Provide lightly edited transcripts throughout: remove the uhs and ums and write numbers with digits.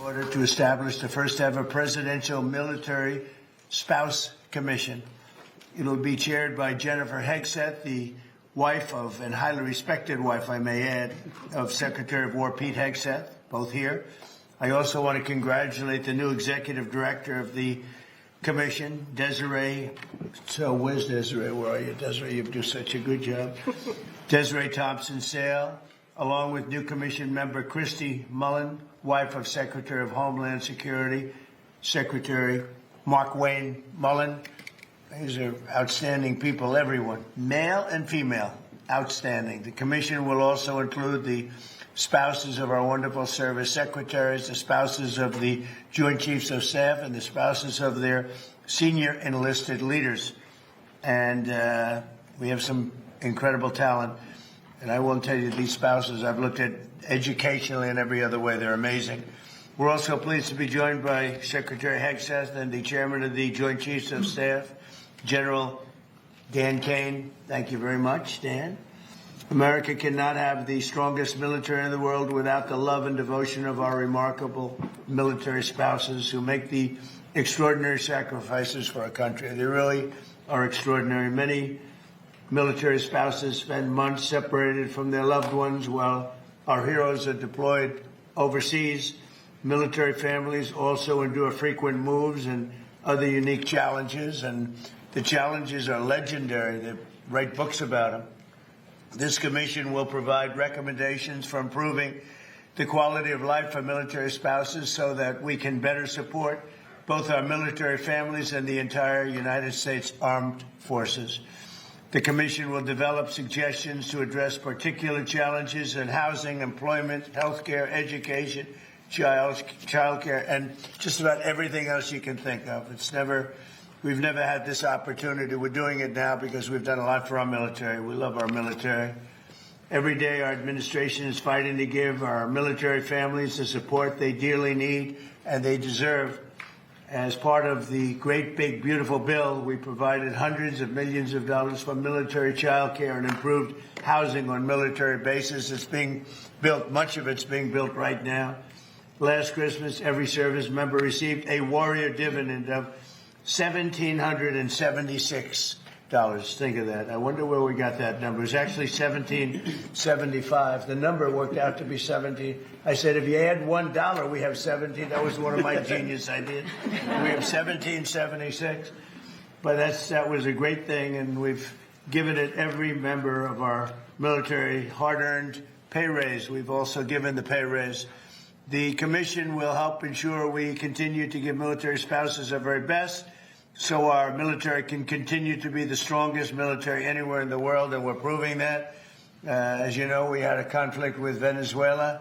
Order to establish the first ever presidential military spouse commission. It will be chaired by Jennifer Hegseth, the wife of, and highly respected wife, I may add, of Secretary of War Pete Hegseth, both here. I also want to congratulate the new executive director of the commission, Desiree. So where's Desiree? Where are you, Desiree? You do such a good job. Desiree Thompson-Sale, along with new commission member Christy Mullen, wife of Secretary of Homeland Security, Secretary Mark Wayne Mullen. These are outstanding people, everyone, male and female, outstanding. The commission will also include the spouses of our wonderful service secretaries, the spouses of the Joint Chiefs of Staff, and the spouses of their senior enlisted leaders. And we have some incredible talent. And I won't tell you these spouses, I've looked at educationally and every other way. They're amazing. We're also pleased to be joined by Secretary Hegseth and the Chairman of the Joint Chiefs of Staff, General Dan Kane. Thank you very much, Dan. America cannot have the strongest military in the world without the love and devotion of our remarkable military spouses who make the extraordinary sacrifices for our country. They really are extraordinary. Many military spouses spend months separated from their loved ones while our heroes are deployed overseas. Military families also endure frequent moves and other unique challenges, and the challenges are legendary. They write books about them. This commission will provide recommendations for improving the quality of life for military spouses so that we can better support both our military families and the entire United States Armed Forces. The commission will develop suggestions to address particular challenges in housing, employment, health care, education, child care, and just about everything else you can think of. We've never had this opportunity. We're doing it now because we've done a lot for our military. We love our military. Every day our administration is fighting to give our military families the support they dearly need and they deserve. As part of the great, big, beautiful bill, we provided hundreds of millions of dollars for military child care and improved housing on military bases. It's being built. Much of it's being built right now. Last Christmas, every service member received a warrior dividend of $1,776. Think of that. I wonder where we got that number. It's actually $1,775. The number worked out to be 17. I said, if you add $1, we have 17. That was one of my genius ideas. We have 1776. But that was a great thing, and we've given it every member of our military hard-earned pay raise. We've also given the pay raise. The commission will help ensure we continue to give military spouses our very best so our military can continue to be the strongest military anywhere in the world, and we're proving that. As you know, we had a conflict with Venezuela,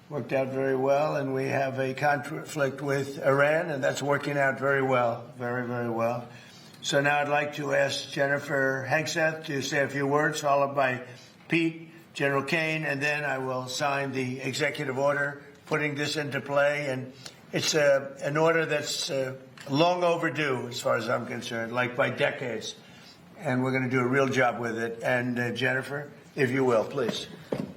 worked out very well, and we have a conflict with Iran, and that's working out very well, very, very well. So now I'd like to ask Jennifer Hegseth to say a few words, followed by Pete, General Kane, and then I will sign the executive order putting this into play. And it's an order that's long overdue as far as I'm concerned, like by decades. And we're going to do a real job with it. And Jennifer, if you will, please.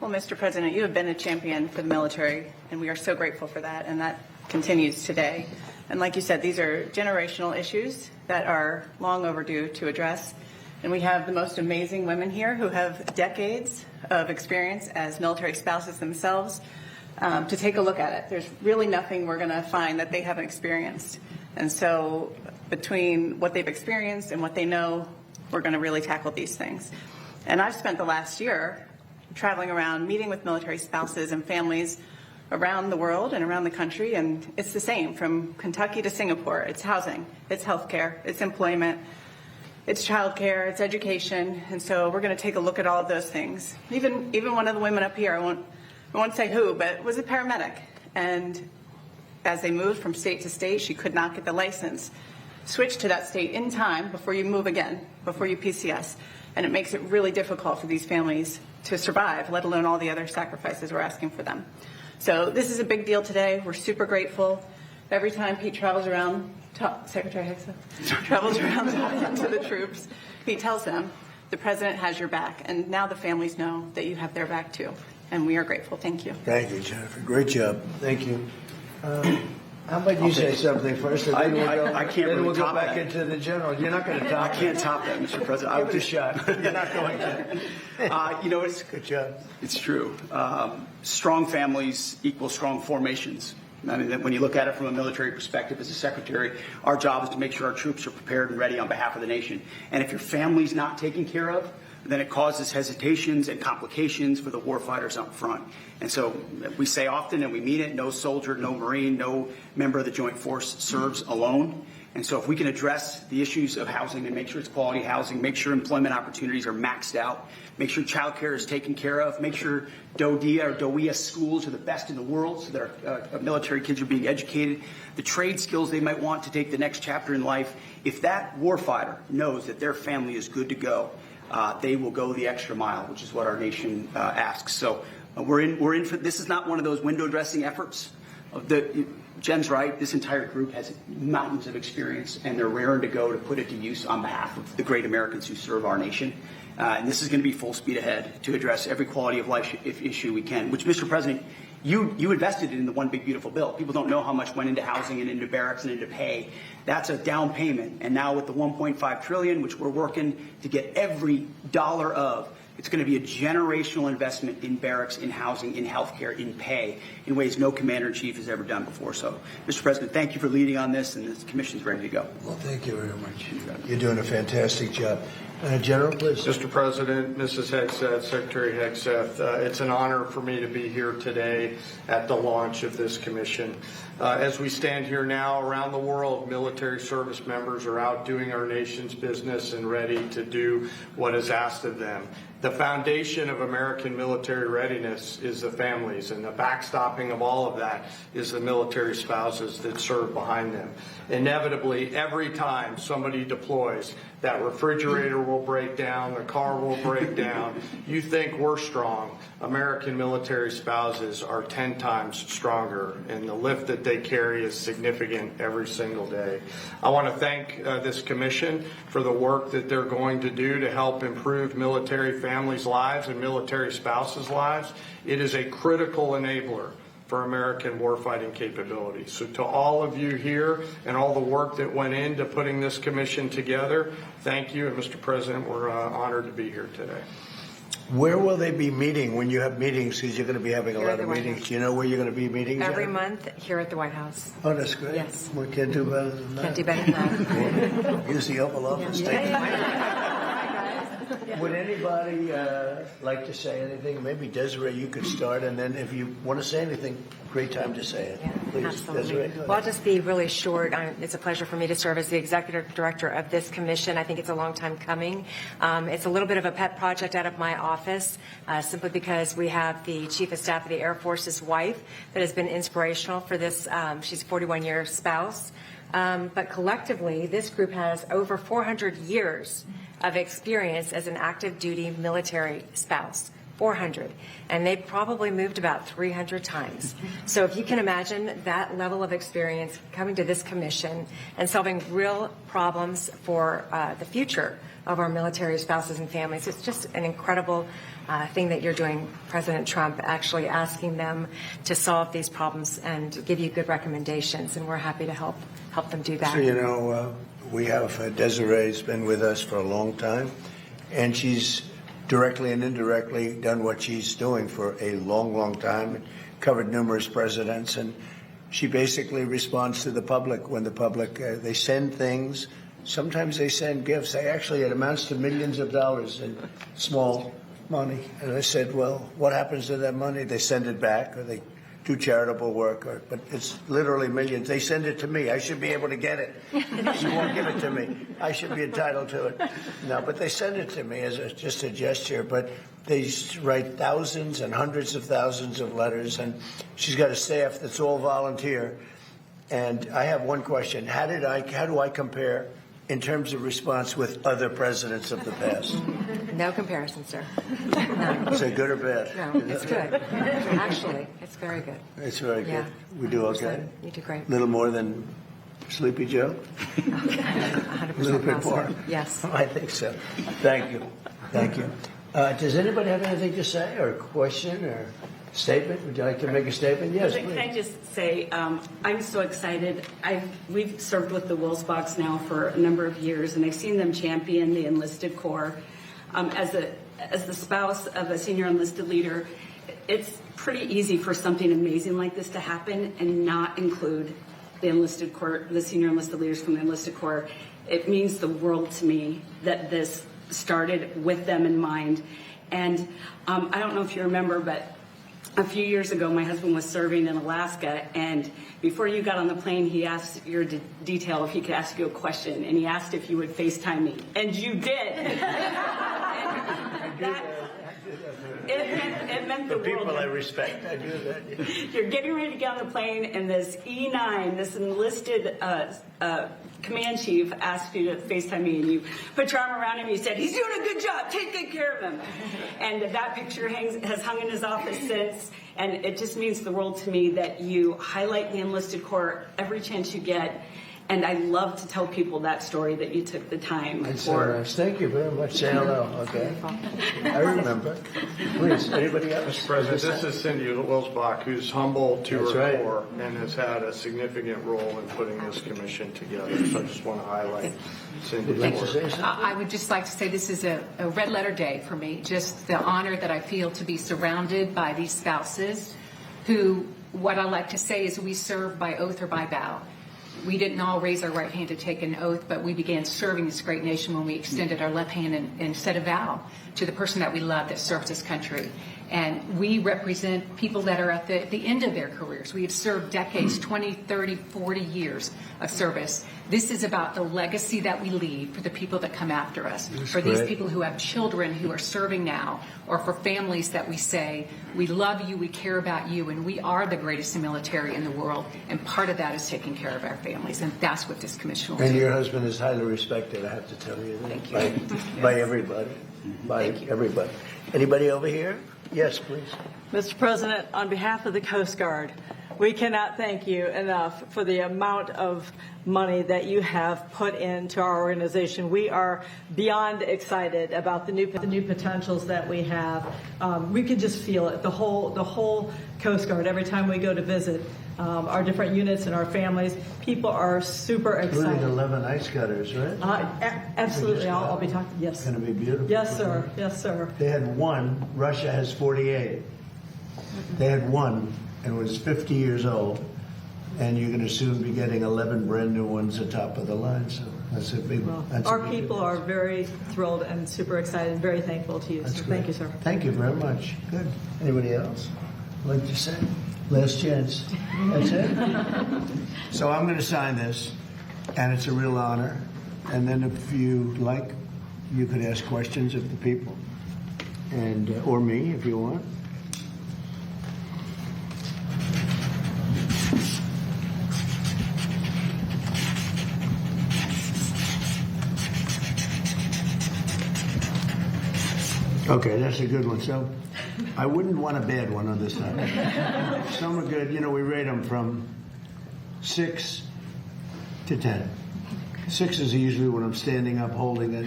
Well, Mr. President, you have been a champion for the military, and we are so grateful for that, and that continues today. And like you said, these are generational issues that are long overdue to address. And we have the most amazing women here who have decades of experience as military spouses themselves to take a look at it. There's really nothing we're going to find that they haven't experienced. And so between what they've experienced and what they know, we're going to really tackle these things. And I've spent the last year traveling around, meeting with military spouses and families around the world and around the country, and it's the same from Kentucky to Singapore. It's housing, it's healthcare, it's employment, it's childcare, it's education, and so we're going to take a look at all of those things. Even one of the women up here, I won't say who, but was a paramedic, and as they moved from state to state, she could not get the license. Switch to that state in time before you move again, before you PCS. And it makes it really difficult for these families to survive, let alone all the other sacrifices we're asking for them. So this is a big deal today. We're super grateful. Every time Pete travels around, Secretary Hegseth travels around talking to the troops, he tells them, the president has your back. And now the families know that you have their back too. And we are grateful. Thank you. Thank you, Jennifer. Great job. Thank you. How about you say something first, and then I can't then really we'll go top back that. into the general. You're not going to top I can't top that, Mr. President. Give it a shot. You're not going to. It's Good job. It's true. Strong families equal strong formations. I mean, when you look at it from a military perspective, as a secretary, our job is to make sure our troops are prepared and ready on behalf of the nation. And if your family's not taken care of, then it causes hesitations and complications for the warfighters up front. And so we say often, and we mean it, no soldier, no Marine, no member of the Joint Force serves alone. And so if we can address the issues of housing and make sure it's quality housing, make sure employment opportunities are maxed out, make sure child care is taken care of, make sure DOEA schools are the best in the world so that our military kids are being educated, the trade skills they might want to take the next chapter in life, if that warfighter knows that their family is good to go, they will go the extra mile, which is what our nation asks. So we're in for this. Is not one of those window dressing efforts. Jen's right. This entire group has mountains of experience, and they're raring to go to put it to use on behalf of the great Americans who serve our nation. And this is going to be full speed ahead to address every quality of life issue we can. Which, Mr. President, you invested in the One Big Beautiful Bill. People don't know how much went into housing and into barracks and into pay. That's a down payment. And now with the $1.5 trillion, which we're working to get every dollar of, it's going to be a generational investment in barracks, in housing, in healthcare, in pay, in ways no commander-in-chief has ever done before. So, Mr. President, thank you for leading on this, and this commission's ready to go. Well, thank you very much. You're doing a fantastic job. General, please. Mr. President, Mrs. Hegseth, Secretary Hegseth, it's an honor for me to be here today at the launch of this commission. As we stand here now around the world, military service members are out doing our nation's business and ready to do what is asked of them. The foundation of American military readiness is the families, and the backstopping of all of that is the military spouses that serve behind them. Inevitably, every time somebody deploys, that refrigerator will break down, the car will break down. You think we're strong. American military spouses are 10 times stronger, and the lift that they carry is significant every single day. I want to thank this commission for the work that they're going to do to help improve military families' lives and military spouses' lives. It is a critical enabler for American warfighting capabilities. So to all of you here and all the work that went into putting this commission together, thank you. And Mr. President, we're honored to be here today. Where will they be meeting when you have meetings? Because you're going to be having a lot of meetings. Do you know where you're going to be meeting? Every month here at the White House. Oh, that's great. Yes. We can't do better than that. Can't do better than that. Use the Oval Office. Would anybody like to say anything? Maybe Desiree, you could start, and then if you want to say anything, great time to say it. Yeah, Please, absolutely. Desiree, go ahead. Well, I'll just be really short. It's a pleasure for me to serve as the executive director of this commission. I think it's a long time coming. It's a little bit of a pet project out of my office, simply because we have the Chief of Staff of the Air Force's wife that has been inspirational for this. She's a 41-year spouse. But collectively, this group has over 400 years of experience as an active duty military spouse. 400. And they've probably moved about 300 times. So if you can imagine that level of experience coming to this commission and solving real problems for the future of our military spouses and families, it's just an incredible thing that you're doing, President Trump, actually asking them to solve these problems and give you good recommendations. And we're happy to help them do that. So, you know, we have Desiree's been with us for a long time, and she's directly and indirectly done what she's doing for a long, long time, and covered numerous presidents. And she basically responds to the public when the public, they send things. Sometimes they send gifts. It amounts to millions of dollars in small money. And I said, well, what happens to that money? They send it back, or they do charitable work, but it's literally millions. They send it to me. I should be able to get it. She won't give it to me. I should be entitled to it. No, but they send it to me as just a gesture. But they write thousands and hundreds of thousands of letters, and she's got a staff that's all volunteer. And I have one question: how do I compare in terms of response with other presidents of the past? No comparison, sir. Is it good or bad? No, it's good. Actually, it's very good. It's very good. Yeah. We do okay. You do great. A little more than Sleepy Joe? 100% A little bit possible. more? Yes. I think so. Thank you. Thank you. Does anybody have anything to say or question? Or Statement? Would you like to make a statement? Yes, Can I please. just say, I'm so excited. We've served with the Wilsbox now for a number of years, and I've seen them champion the enlisted corps. As the spouse of a senior enlisted leader, it's pretty easy for something amazing like this to happen and not include the enlisted corps, the senior enlisted leaders from the enlisted corps. It means the world to me that this started with them in mind. And I don't know if you remember, but a few years ago, my husband was serving in Alaska, and before you got on the plane, he asked your detail if he could ask you a question, and he asked if you would FaceTime me, and you did. It meant the world. People I respect, I do that. You're getting ready to get on the plane, and this E9, this enlisted command chief, asked you to FaceTime me, and you put your arm around him. You said, "He's doing a good job. Take good care of him." And that picture has hung in his office since, and it just means the world to me that you highlight the enlisted corps every chance you get. And I love to tell people that story, that you took the time That's so for. nice. Thank you very much. Say hello, okay? I remember. Please, anybody else? Mr. President, this is Cindy Wilsbach, who's humble to That's her right. core and has had a significant role in putting this commission together. So I just want to highlight Cindy's Would you like to work. say something? I would just like to say this is a red letter day for me. Just the honor that I feel to be surrounded by these spouses who, what I like to say is we serve by oath or by vow. We didn't all raise our right hand to take an oath, but we began serving this great nation when we extended our left hand and said a vow to the person that we love that serves this country. And we represent people that are at the end of their careers. We have served decades, 20, 30, 40 years of service. This is about the legacy that we leave for the people that come after us, for these great. people who have children who are serving now, or for families that we say, we love you, we care about you, and we are the greatest military in the world. And part of that is taking care of our families, and that's what this commission will And do. your husband is highly respected, I have to tell you that. By everybody. By everybody. Anybody over here? Yes, please. Mr. President, on behalf of the Coast Guard, we cannot thank you enough for the amount of money that you have put into our organization. We are beyond excited about the new potentials that we have. We can just feel it. The whole Coast Guard. Every time we go to visit our different units and our families, people are super Including excited. 11 ice cutters, right? Absolutely, I'll be talking. Yes. It's going to be beautiful. Yes, sir. Yes, sir. They had one. Russia has 48. They had one, and it was 50 years old. And you're going to soon be getting 11 brand new ones atop of the line. So that's a big. Well, That's a our big people are very thrilled and super excited, and very thankful to you. That's So great. thank you, sir. Thank you very much. Good. Anybody else like to say? Last chance. That's it. So I'm going to sign this, and it's a real honor. And then if you like, you could ask questions of the people, and or me if you want. Okay, that's a good one. So I wouldn't want a bad one on this side. Some are good. You know, we rate them from 6 to 10. 6 is usually when I'm standing up holding it.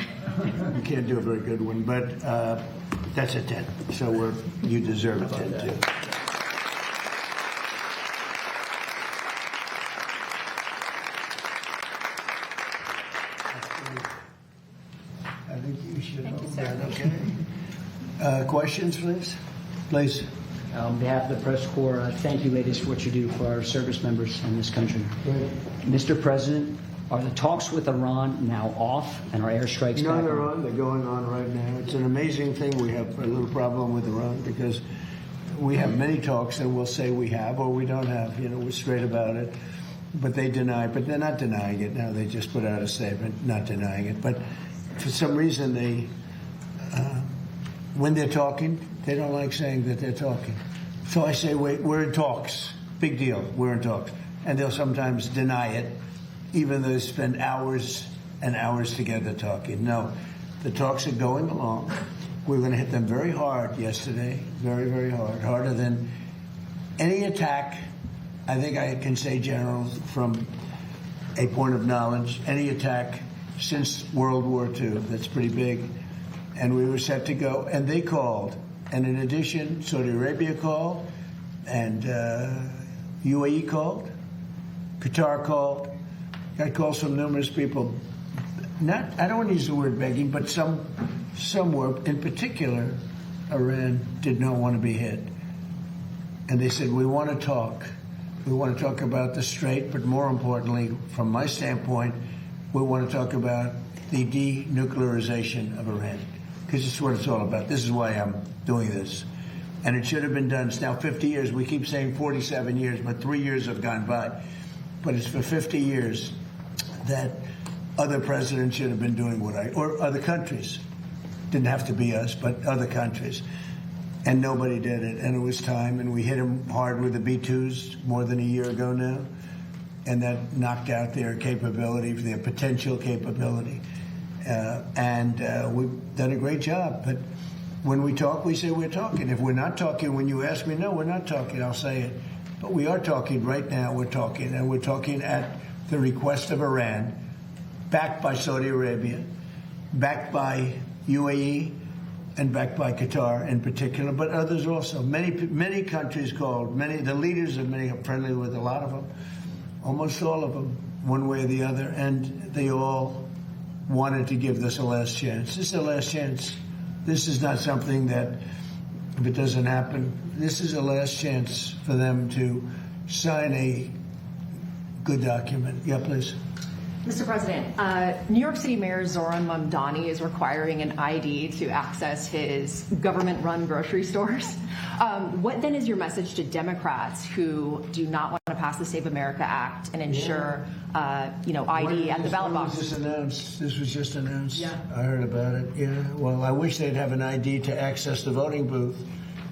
You can't do a very good one, but that's a 10. So you deserve a 10 too. I think you should hold that, okay? Questions, please? Please. On behalf of the press corps, thank you, ladies, for what you do for our service members in this country. Mr. President, are the talks with Iran now off and our airstrikes No, back they're on? on. They're going on right now. It's an amazing thing. We have a little problem with Iran because we have many talks that we'll say we have or we don't have. You know, we're straight about it. But they deny. But they're not denying it now. They just put out a statement not denying it. But for some reason, they, when they're talking, they don't like saying that they're talking. So I say, wait, we're in talks. Big deal. We're in talks. And they'll sometimes deny it, even though they spend hours and hours together talking. No, the talks are going along. We're going to hit them very hard yesterday, very, very hard, harder than any attack. I think I can say, General, from a point of knowledge, any attack since World War II. That's pretty big. And we were set to go, and they called. And in addition, Saudi Arabia called, And UAE called, Qatar called, got calls from numerous people. I don't want to use the word begging, but some were, in particular, Iran did not want to be hit. And they said, we want to talk. We want to talk about the Strait, but more importantly, from my standpoint, we want to talk about the denuclearization of Iran, because it's what it's all about. This is why I'm doing this. And it should have been done. It's now 50 years. We keep saying 47 years, but 3 years have gone by. But it's for 50 years that other presidents should have been doing or other countries. Didn't have to be us, but other countries. And nobody did it. And it was time, and we hit them hard with the B-2s more than a year ago now. And that knocked out their capability, their potential capability. We've done a great job. But when we talk, we say we're talking. If we're not talking, when you ask me, no, we're not talking, I'll say it. But we are talking right now. We're talking. And we're talking at the request of Iran, backed by Saudi Arabia, backed by UAE, and backed by Qatar in particular, but others also. Many countries called. The leaders of many are friendly with a lot of them, almost all of them, one way or the other, and they all wanted to give this a last chance. This is a last chance. This is not something that, if it doesn't happen, this is a last chance for them to sign a good document. Yeah, please. Mr. President, New York City Mayor Zoran Mamdani is requiring an ID to access his government-run grocery stores. What then is your message to Democrats who do not want to pass the Save America Act and ensure, ID at the ballot box? This was just announced. Yeah. I heard about it. Yeah. Well, I wish they'd have an ID to access the voting booth.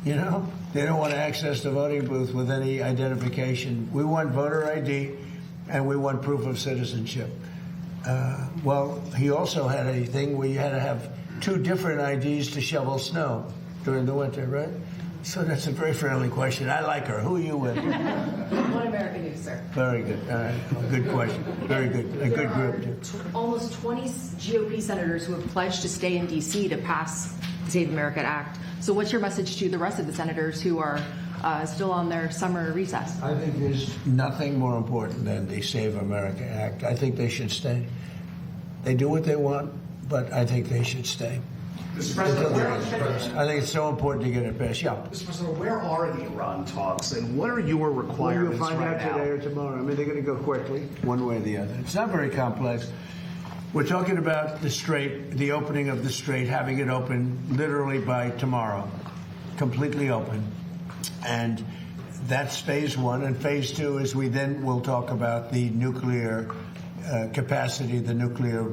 They don't want to access the voting booth with any identification. We want voter ID. And we want proof of citizenship. He also had a thing where you had to have 2 different IDs to shovel snow during the winter, right? So that's a very friendly question. I like her. Who are you with? One American News, sir. Very good. All right. Good question. Very good. A good group. There are almost 20 GOP senators who have pledged to stay in D.C. to pass the Save America Act. So what's your message to the rest of the senators who are still on their summer recess? I think there's nothing more important than the Save America Act. I think they should stay. They do what they want, but I think they should stay. Mr. President, I think it's so important to get it passed. Yeah. Mr. President, where are the Iran talks, and what are your requirements You'll find right out now? today or tomorrow. I mean, they're going to go quickly, one way or the other. It's not very complex. We're talking about the Strait, the opening of the Strait, having it open literally by tomorrow, completely open. And that's phase 1. And phase 2 is we then will talk about the nuclear capacity, the nuclear,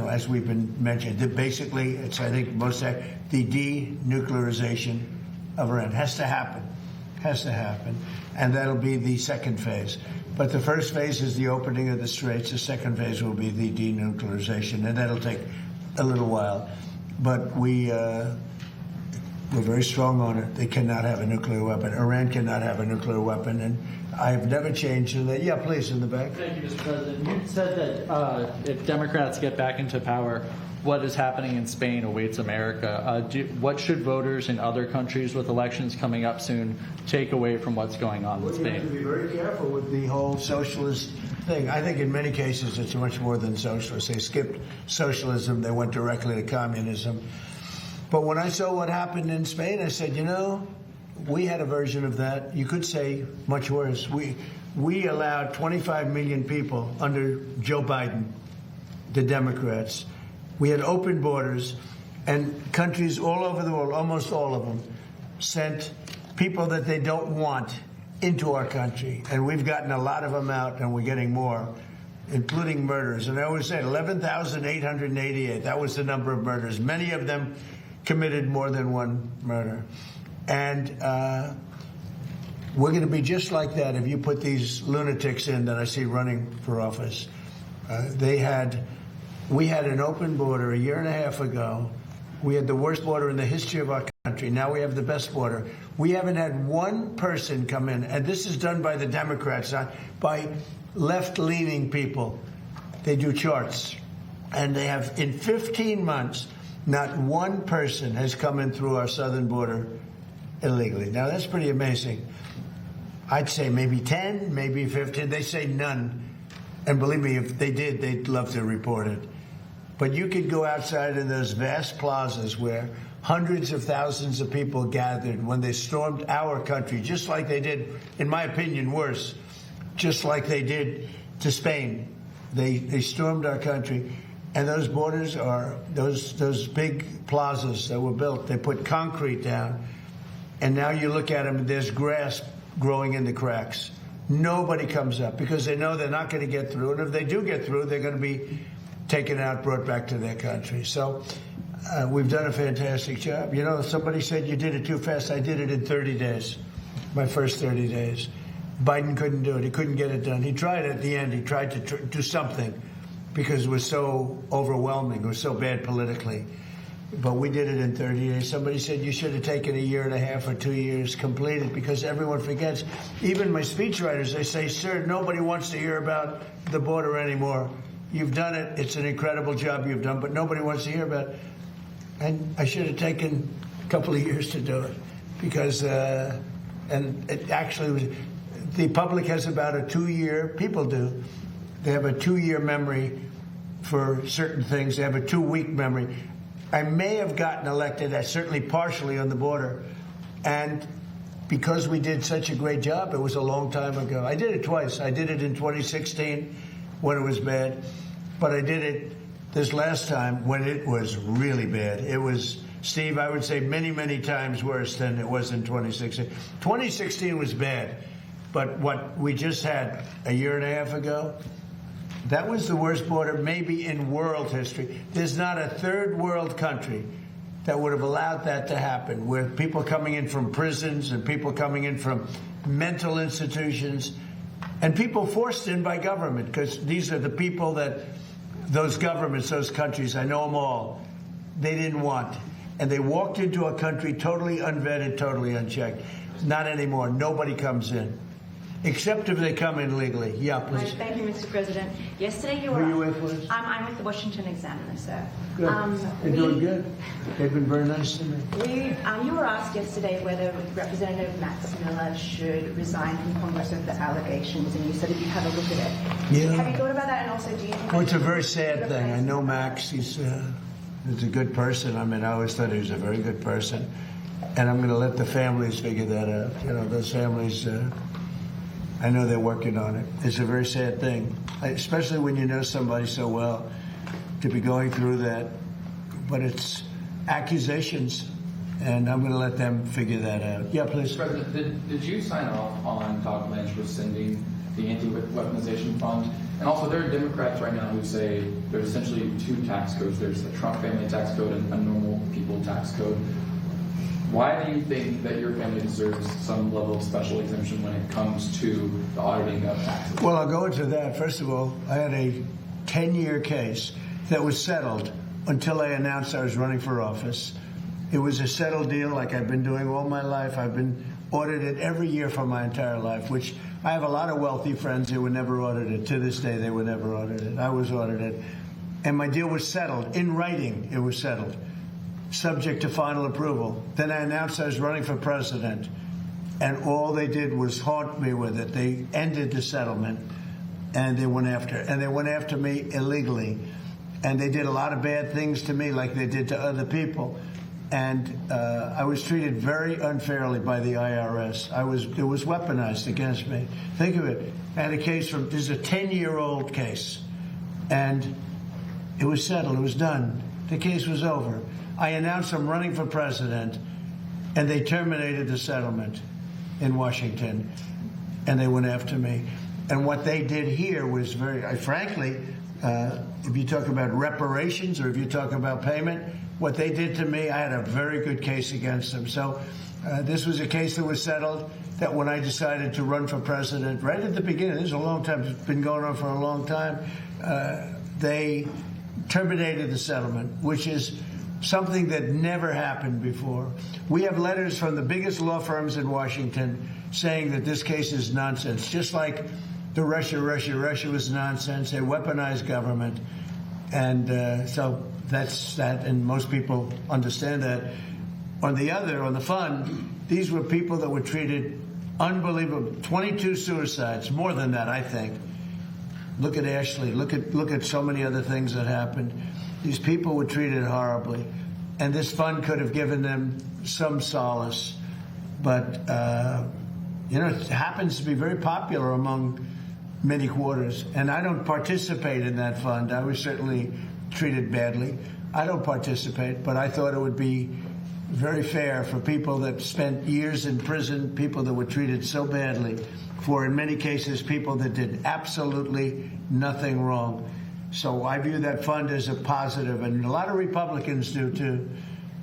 as we've been mentioned. Basically, it's, I think, the denuclearization of Iran has to happen. And that'll be the second phase. But the first phase is the opening of the Straits. The second phase will be the denuclearization, and that'll take a little while. But we're very strong on it. They cannot have a nuclear weapon. Iran cannot have a nuclear weapon, and I have never changed in that. Yeah, please, in the back. Thank you, Mr. President. You said that if Democrats get back into power, what is happening in Spain awaits America. What should voters in other countries with elections coming up soon take away from what's going on in Spain? You have to be very careful with the whole socialist thing. I think in many cases it's much more than socialist. They skipped socialism. They went directly to communism. But when I saw what happened in Spain, I said, we had a version of that. You could say much worse. We allowed 25 million people under Joe Biden, the Democrats. We had open borders, and countries all over the world, almost all of them, sent people that they don't want into our country. And we've gotten a lot of them out, and we're getting more, including murders. And I always said 11,888. That was the number of murders. Many of them committed more than one murder. And we're going to be just like that if you put these lunatics in that I see running for office. We had an open border a year and a half ago. We had the worst border in the history of our country. Now we have the best border. We haven't had one person come in, and this is done by the Democrats, not by left-leaning people. They do charts. And they have, in 15 months, not one person has come in through our southern border illegally. Now, that's pretty amazing. I'd say maybe 10, maybe 15. They say none. And believe me, if they did, they'd love to report it. But you could go outside in those vast plazas where hundreds of thousands of people gathered when they stormed our country, just like they did, in my opinion, worse, just like they did to Spain. They stormed our country. And those borders are those big plazas that were built. They put concrete down. And now you look at them, and there's grass growing in the cracks. Nobody comes up because they know they're not going to get through. And if they do get through, they're going to be taken out, brought back to their country. So we've done a fantastic job. You know, somebody said you did it too fast. I did it in 30 days, my first 30 days. Biden couldn't do it. He couldn't get it done. He tried at the end. He tried to do something because it was so overwhelming. It was so bad politically. But we did it in 30 days. Somebody said you should have taken a year and a half or 2 years completed because everyone forgets. Even my speechwriters, they say, sir, nobody wants to hear about the border anymore. You've done it. It's an incredible job you've done, but nobody wants to hear about it. And I should have taken a couple of years to do it because, and it actually was, the public has about a 2-year, people do, they have a 2-year memory for certain things. They have a 2-week memory. I may have gotten elected, certainly partially on the border, and because we did such a great job, it was a long time ago. I did it twice. I did it in 2016 when it was bad, but I did it this last time when it was really bad. It was, Steve, I would say many, many times worse than it was in 2016. 2016 was bad, but what we just had a year and a half ago, that was the worst border maybe in world history. There's not a third world country that would have allowed that to happen, where people coming in from prisons and people coming in from mental institutions and people forced in by government, because these are the people that those governments, those countries, I know them all, they didn't want. And they walked into a country totally unvetted, totally unchecked. Not anymore. Nobody comes in. Except if they come in legally. Yeah, please. Thank you, Mr. President. Yesterday you were... Who are you with, please? I'm with the Washington Examiner, sir. Good. They're doing good. They've been very nice to me. You were asked yesterday whether Representative Max Miller should resign from Congress over the allegations, and you said that you'd have a look at it. Yeah. Have you thought about that? And also, do you think... Well, it's a very sad thing. I know Max. He's a good person. I mean, I always thought he was a very good person. And I'm going to let the families figure that out. You know, those families... I know they're working on it. It's a very sad thing, especially when you know somebody so well, to be going through that. But it's accusations, and I'm going to let them figure that out. Yeah, please. President, did you sign off on Todd Lynch rescinding the anti-weaponization fund? And also, there are Democrats right now who say there's essentially 2 tax codes. There's a Trump family tax code and a normal people tax code. Why do you think that your family deserves some level of special exemption when it comes to the auditing of taxes? Well, I'll go into that. First of all, I had a 10-year case that was settled until I announced I was running for office. It was a settled deal like I've been doing all my life. I've been audited every year for my entire life, which I have a lot of wealthy friends who were never audited. To this day, they were never audited. I was audited. And my deal was settled. In writing, it was settled, subject to final approval. Then I announced I was running for president, and all they did was haunt me with it. They ended the settlement, and they went after me illegally. And they did a lot of bad things to me like they did to other people. And I was treated very unfairly by the IRS. It was weaponized against me. Think of it. I had a case this is a 10-year-old case, and it was settled. It was done. The case was over. I announced I'm running for president, and they terminated the settlement in Washington, and they went after me. And what they did here was frankly, if you talk about reparations or if you talk about payment, what they did to me, I had a very good case against them. So this was a case that was settled, that when I decided to run for president, right at the beginning, this is a long time, it's been going on for a long time, they terminated the settlement, which is something that never happened before. We have letters from the biggest law firms in Washington saying that this case is nonsense, just like the Russia was nonsense. They weaponized government. And so that's that, and most people understand that. On the fund, these were people that were treated Unbelievable. 22 suicides, more than that, I think. Look at Ashley. Look at so many other things that happened. These people were treated horribly, and this fund could have given them some solace. But it happens to be very popular among many quarters, and I don't participate in that fund. I was certainly treated badly. I don't participate, but I thought it would be very fair for people that spent years in prison, people that were treated so badly, for in many cases people that did absolutely nothing wrong. So I view that fund as a positive, and a lot of Republicans do too,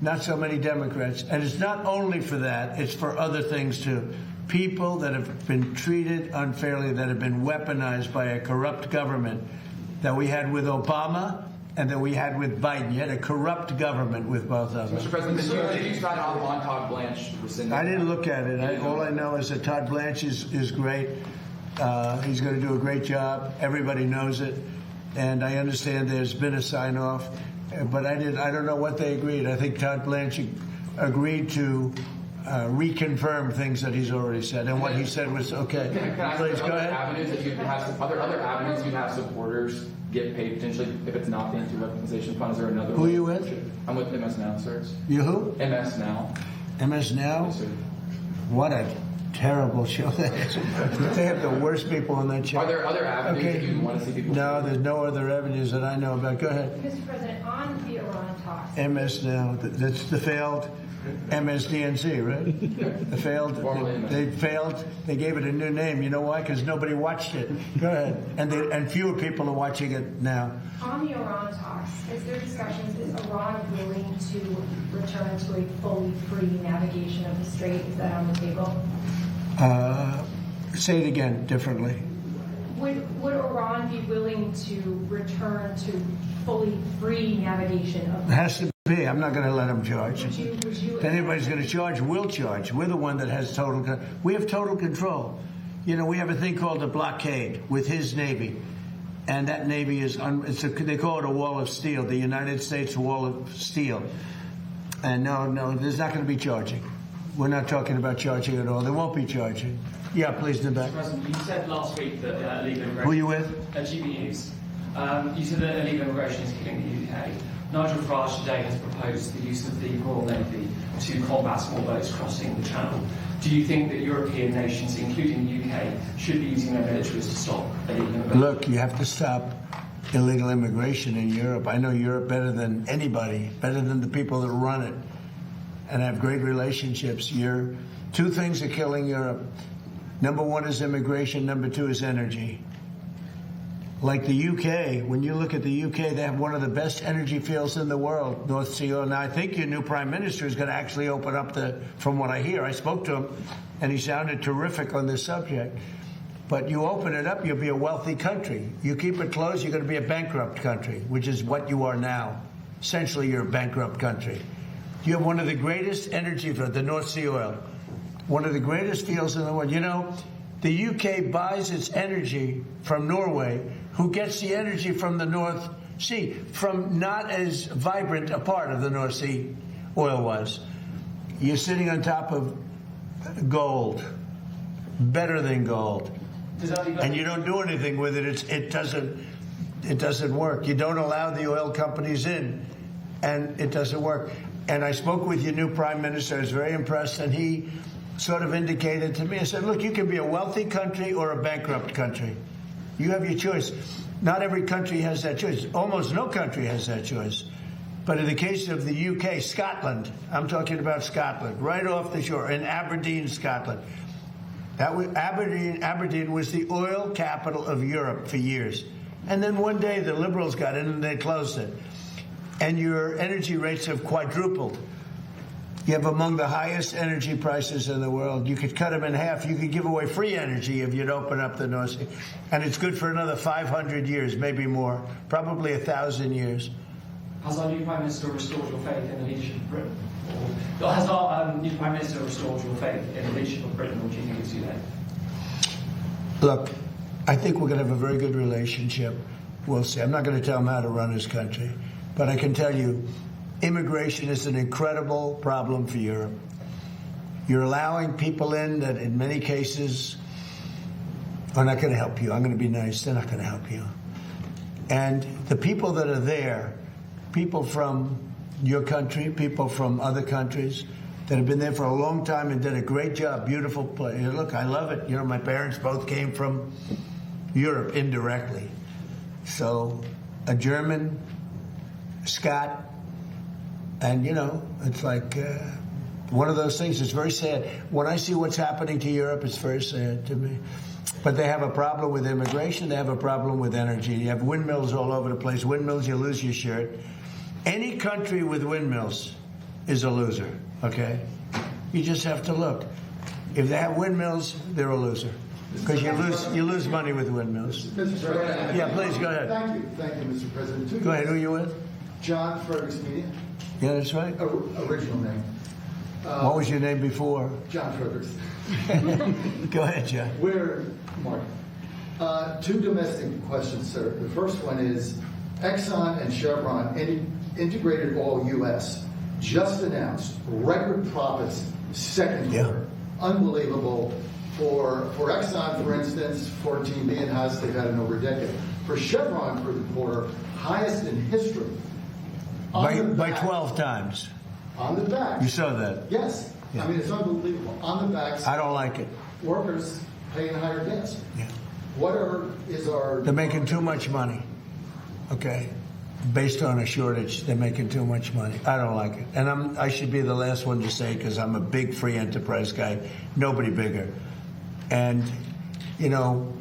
not so many Democrats. And it's not only for that, it's for other things too. People that have been treated unfairly, that have been weaponized by a corrupt government that we had with Obama and that we had with Biden. You had a corrupt government with both of them. Mr. President, did you sign off on Todd Blanche rescinding? I didn't look at it. All I know is that Todd Blanche is great. He's going to do a great job. Everybody knows it. And I understand there's been a sign-off. But I don't know what they agreed. I think Todd Blanche agreed to reconfirm things that he's already said. And what he said was okay. Can I Please go ahead. Avenues that you'd have, other avenues you'd have supporters get paid potentially if it's not the anti-weaponization fund? Is there another? Who are you with? I'm with MS Now, sir. You who? MS Now. MS Now? Yes, sir. What a terrible show that is. They have the worst people on that show. Are there other avenues that you want to see people? No, there's no other avenues that I know about. Go ahead. Mr. President, on the Iran talks. MS Now. That's the failed MSDNC, right? The failed. They failed. They gave it a new name. You know why? Because nobody watched it. Go ahead. And fewer people are watching it now. On the Iran talks, is there discussions, is Iran willing to return to a fully free navigation of the strait? Is that on the table? Say it again differently. Would Iran be willing to return to fully free navigation of It the has to be. I'm not going to let them charge. Would you If anybody's going to charge, we'll charge. We're the one that has total control. We have total control. You know, we have a thing called a blockade with his Navy. And that Navy is, they call it a wall of steel, the United States wall of steel. And no, there's not going to be charging. We're not talking about charging at all. There won't be charging. Yeah, please, in the back. President, you said last week that illegal immigration... Who are you with? GB News. You said that illegal immigration is killing the UK. Nigel Farage today has proposed the use of the Royal Navy to combat small boats crossing the Channel. Do you think that European nations, including the UK, should be using their militaries to stop illegal immigration? Look, you have to stop illegal immigration in Europe. I know Europe better than anybody, better than the people that run it, and I have great relationships. Two things are killing Europe. Number one is immigration. Number two is energy. Like the UK, when you look at the UK, they have one of the best energy fields in the world, North Sea oil. Now, I think your new prime minister is going to actually open up from what I hear, I spoke to him, and he sounded terrific on this subject. But you open it up, you'll be a wealthy country. You keep it closed, you're going to be a bankrupt country, which is what you are now. Essentially, you're a bankrupt country. You have one of the greatest energy fields, the North Sea oil, one of the greatest fields in the world. You know, the UK buys its energy from Norway, who gets the energy from the North Sea, from not as vibrant a part of the North Sea oil was. You're sitting on top of gold, better than gold, and you don't do anything with it. It doesn't work. You don't allow the oil companies in, and it doesn't work. And I spoke with your new prime minister. I was very impressed, and he sort of indicated to me, I said, look, you can be a wealthy country or a bankrupt country. You have your choice. Not every country has that choice. Almost no country has that choice. But in the case of the UK, Scotland, I'm talking about Scotland, right off the shore, in Aberdeen, Scotland. Aberdeen was the oil capital of Europe for years. And then one day the Liberals got in and they closed it. And your energy rates have quadrupled. You have among the highest energy prices in the world. You could cut them in half. You could give away free energy if you'd open up the North Sea. And it's good for another 500 years, maybe more, probably 1,000 years. Has our new Prime Minister restored your faith in the leadership of Britain? Or has our new Prime Minister restored your faith in the leadership of Britain, or do you think it's too late? Look, I think we're going to have a very good relationship. We'll see. I'm not going to tell him how to run his country. But I can tell you, immigration is an incredible problem for Europe. You're allowing people in that in many cases are not going to help you. I'm going to be nice. They're not going to help you. And the people that are there, people from your country, people from other countries that have been there for a long time and did a great job, beautiful place. Look, I love it. You know, my parents both came from Europe indirectly. So a German, Scot, and, you know, it's like one of those things. It's very sad. When I see what's happening to Europe, it's very sad to me. But they have a problem with immigration. They have a problem with energy. You have windmills all over the place. Windmills, you lose your shirt. Any country with windmills is a loser, okay? You just have to look. If they have windmills, they're a loser. Because you lose money with windmills. Mr. President. Yeah, please, go ahead. Thank you, Mr. President. Go ahead, who are you with? John Fergus Media. Yeah, that's right. Original name. What was your name before? John Fergus. Go ahead, John. Mark. Two domestic questions, sir. The first one is Exxon and Chevron, integrated all U.S., just announced record profits second quarter. Unbelievable. For Exxon, for instance, 14 billion highest they've had in over a decade. For Chevron for the quarter, highest in history. By 12 times. On the back. You saw that? Yes. Yeah. I mean, it's unbelievable. On the back. I don't like it. Workers paying higher gas. Yeah. They're making too much money. Okay. Based on a shortage, they're making too much money. I don't like it. And I should be the last one to say, because I'm a big free enterprise guy. Nobody bigger. And, you know,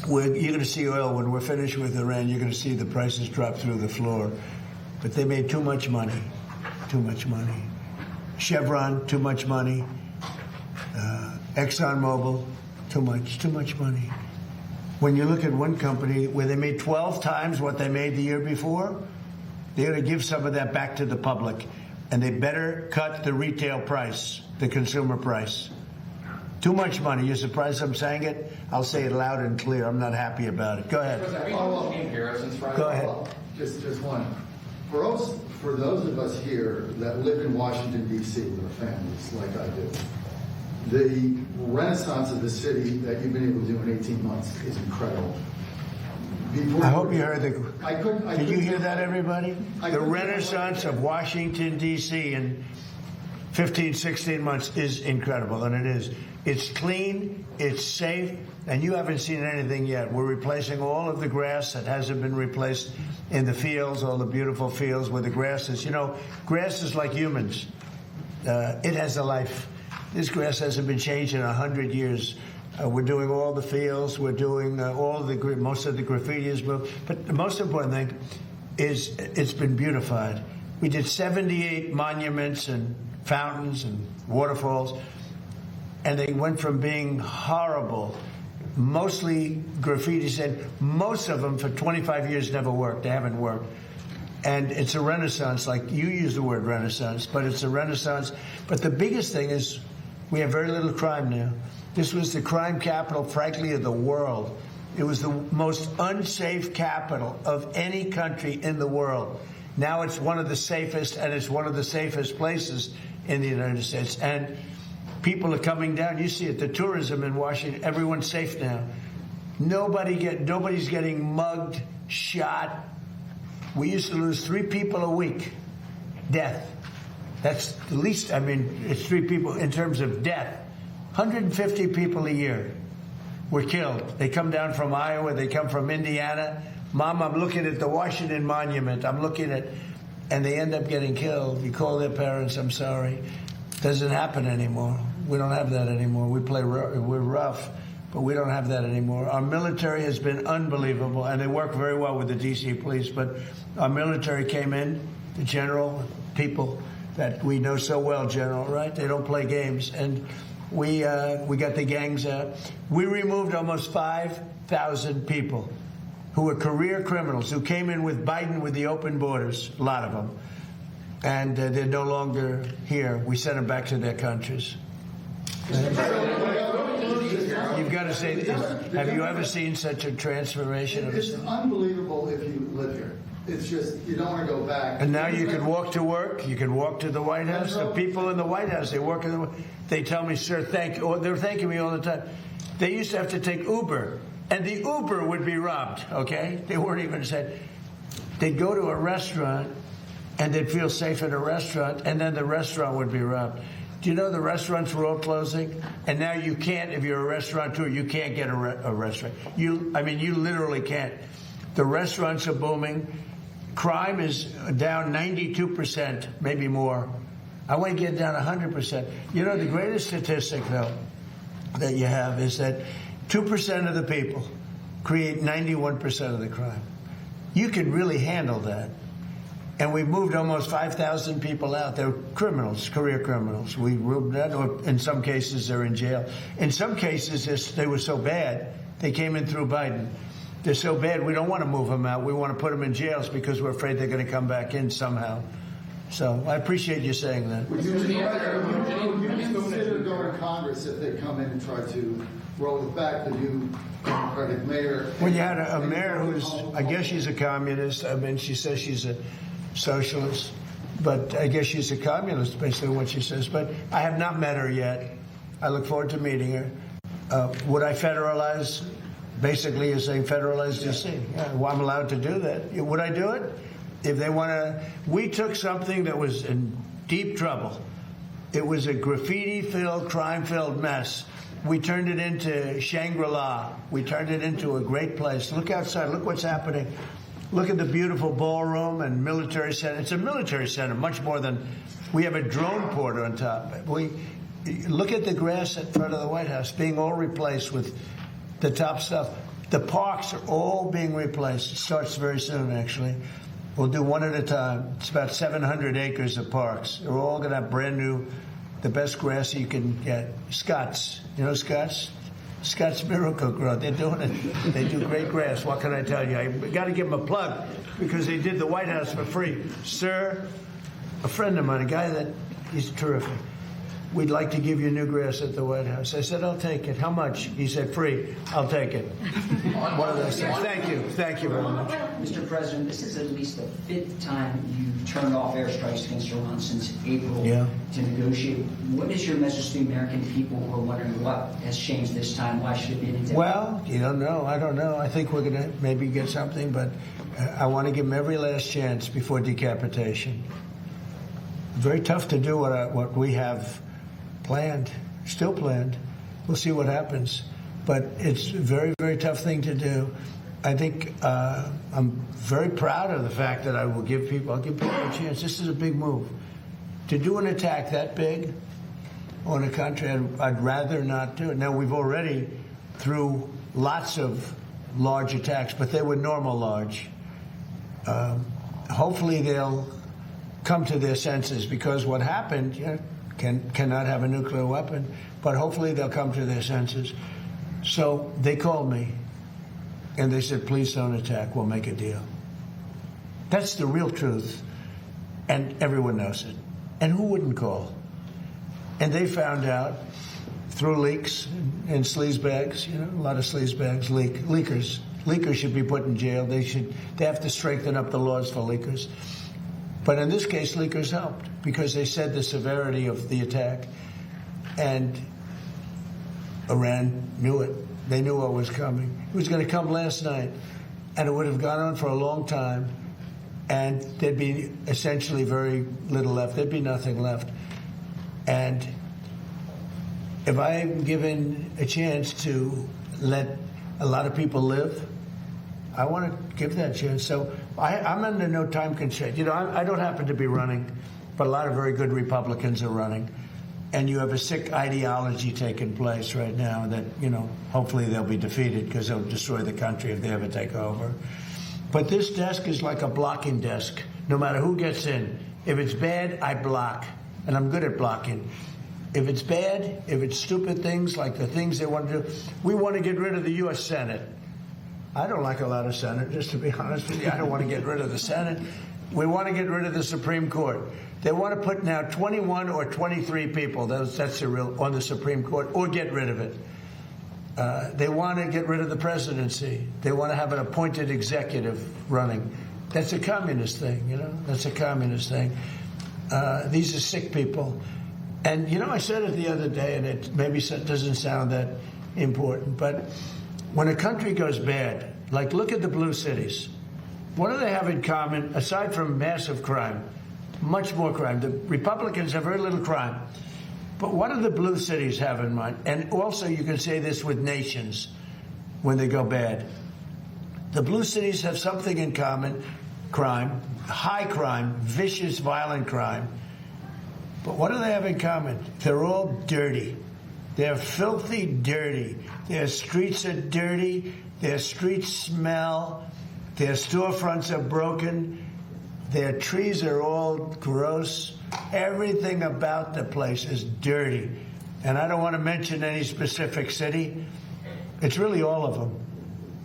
you're going to see oil when we're finished with Iran. You're going to see the prices drop through the floor. But they made too much money. Too much money. Chevron, too much money. ExxonMobil, too much money. When you look at one company where they made 12 times what they made the year before, they're going to give some of that back to the public. And they better cut the retail price, the consumer price. Too much money. You're surprised I'm saying it? I'll say it loud and clear. I'm not happy about it. Go ahead. Go ahead. Just one. For those of us here that live in Washington, D.C. with our families, like I do, the renaissance of the city that you've been able to do in 18 months is incredible. I hope you heard Did you hear that, everybody? The renaissance of Washington, D.C. in 15, 16 months is incredible, and it is. It's clean, it's safe, and you haven't seen anything yet. We're replacing all of the grass that hasn't been replaced in the fields, all the beautiful fields where the grass is. You know, grass is like humans. It has a life. This grass hasn't been changed in 100 years. We're doing all the fields. We're doing most of the graffiti is moved. But the most important thing is it's been beautified. We did 78 monuments and fountains and waterfalls, and they went from being horrible, mostly graffitis, and most of them for 25 years never worked. They haven't worked. And it's a renaissance, like you use the word renaissance, but it's a renaissance. But the biggest thing is we have very little crime now. This was the crime capital, frankly, of the world. It was the most unsafe capital of any country in the world. Now it's one of the safest, and it's one of the safest places in the United States. And people are coming down. You see it, the tourism in Washington, everyone's safe now. Nobody's getting mugged, shot. We used to lose 3 people a week. Death. That's the least, I mean, it's 3 people in terms of death. 150 people a year were killed. They come down from Iowa, they come from Indiana. Mom, I'm looking at the Washington Monument. I'm looking at, and they end up getting killed. You call their parents, I'm sorry. Doesn't happen anymore. We don't have that anymore. We're rough, but we don't have that anymore. Our military has been unbelievable, and they work very well with the D.C. police, but our military came in, the general, people that we know so well, General, right? They don't play games, and we got the gangs out. We removed almost 5,000 people who were career criminals, who came in with Biden with the open borders, a lot of them. And they're no longer here. We sent them back to their countries. You've got to say, have you ever seen such a transformation? It's unbelievable if you live here. it's just, you don't want to go back. And now you can walk to work. You can walk to the White House. The people in the White House, they tell me, sir, thank you. They're thanking me all the time. They used to have to take Uber, and the Uber would be robbed, okay? They weren't even said. They'd go to a restaurant, and they'd feel safe at a restaurant, and then the restaurant would be robbed. Do you know the restaurants were all closing? And now you can't, if you're a restaurateur, you can't get a restaurant. You literally can't. The restaurants are booming. Crime is down 92%, maybe more. I want to get down 100%. You know, the greatest statistic, though, that you have is that 2% of the people create 91% of the crime. You can really handle that. And we've moved almost 5,000 people out. They're criminals, career criminals. We moved that, or in some cases, they're in jail. In some cases, they were so bad, they came in through Biden. They're so bad, we don't want to move them out. We want to put them in jails because we're afraid they're going to come back in somehow. So I appreciate you saying that. Would you consider going to Congress if they come in and try to roll it back, the new Democratic mayor? Well, you had a mayor who's, I guess she's a communist. I mean, she says she's a socialist, but I guess she's a communist, basically what she says. But I have not met her yet. I look forward to meeting her. Would I federalize? Basically, you're saying federalize D.C. Yeah, well, I'm allowed to do that. Would I do it? If they want to, we took something that was in deep trouble. It was a graffiti-filled, crime-filled mess. We turned it into Shangri-La. We turned it into a great place. Look outside. Look what's happening. Look at the beautiful ballroom and military center. It's a military center, much more than, we have a drone port on top. Look at the grass in front of the White House being all replaced with the top stuff. The parks are all being replaced. It starts very soon, actually. We'll do one at a time. It's about 700 acres of parks. They're all going to have brand new, the best grass you can get. Scots. You know Scots? Scots Miracle Grow. They're doing it. They do great grass. What can I tell you? I got to give them a plug because they did the White House for free. Sir, a friend of mine, a guy that, he's terrific. We'd like to give you new grass at the White House. I said, I'll take it. How much? He said, free. I'll take it. One of those things. Thank you. Thank you very much. Mr. President, this is at least the 5th time you've turned off airstrikes against Iran since April to negotiate. What is your message to the American people who are wondering what has changed this time? Why should it be any different? Well, you don't know. I don't know. I think we're going to maybe get something, but I want to give them every last chance before decapitation. Very tough to do what we have planned, still planned. We'll see what happens. But it's a very, very tough thing to do. I think I'm very proud of the fact that I'll give people a chance. This is a big move. To do an attack that big on a country, I'd rather not do it. Now, we've already, through lots of large attacks, but they were normal large. Hopefully they'll come to their senses, because what happened, cannot have a nuclear weapon, but hopefully they'll come to their senses. So they called me, and they said, please don't attack, we'll make a deal. That's the real truth, and everyone knows it. And who wouldn't call? And they found out through leaks and sleazebags, a lot of sleazebags, leakers. Leakers should be put in jail. They have to strengthen up the laws for leakers. But in this case, leakers helped because they said the severity of the attack, and Iran knew it. They knew what was coming. It was going to come last night, and it would have gone on for a long time, and there'd be essentially very little left. There'd be nothing left. And if I'm given a chance to let a lot of people live, I want to give that chance. So I'm under no time constraint. I don't happen to be running, but a lot of very good Republicans are running. And you have a sick ideology taking place right now that, hopefully they'll be defeated because they'll destroy the country if they ever take over. But this desk is like a blocking desk. No matter who gets in. If it's bad, I block. And I'm good at blocking. If it's bad, if it's stupid things like the things they want to do, we want to get rid of the U.S. Senate. I don't like a lot of senators, to be honest with you. I don't want to get rid of the Senate. We want to get rid of the Supreme Court. They want to put now 21 or 23 people, that's the real, on the Supreme Court, or get rid of it. They want to get rid of the presidency. They want to have an appointed executive running. That's a communist thing, you know? That's a communist thing. These are sick people. And, you know, I said it the other day, and it maybe doesn't sound that important, but when a country goes bad, like look at the blue cities. What do they have in common, aside from massive crime? Much more crime. The Republicans have very little crime. But what do the blue cities have in mind? And also you can say this with nations when they go bad. The blue cities have something in common: crime, high crime, vicious, violent crime. But what do they have in common? They're all dirty. They're filthy dirty. Their streets are dirty. Their streets smell. Their storefronts are broken. Their trees are all gross. Everything about the place is dirty. And I don't want to mention any specific city. It's really all of them.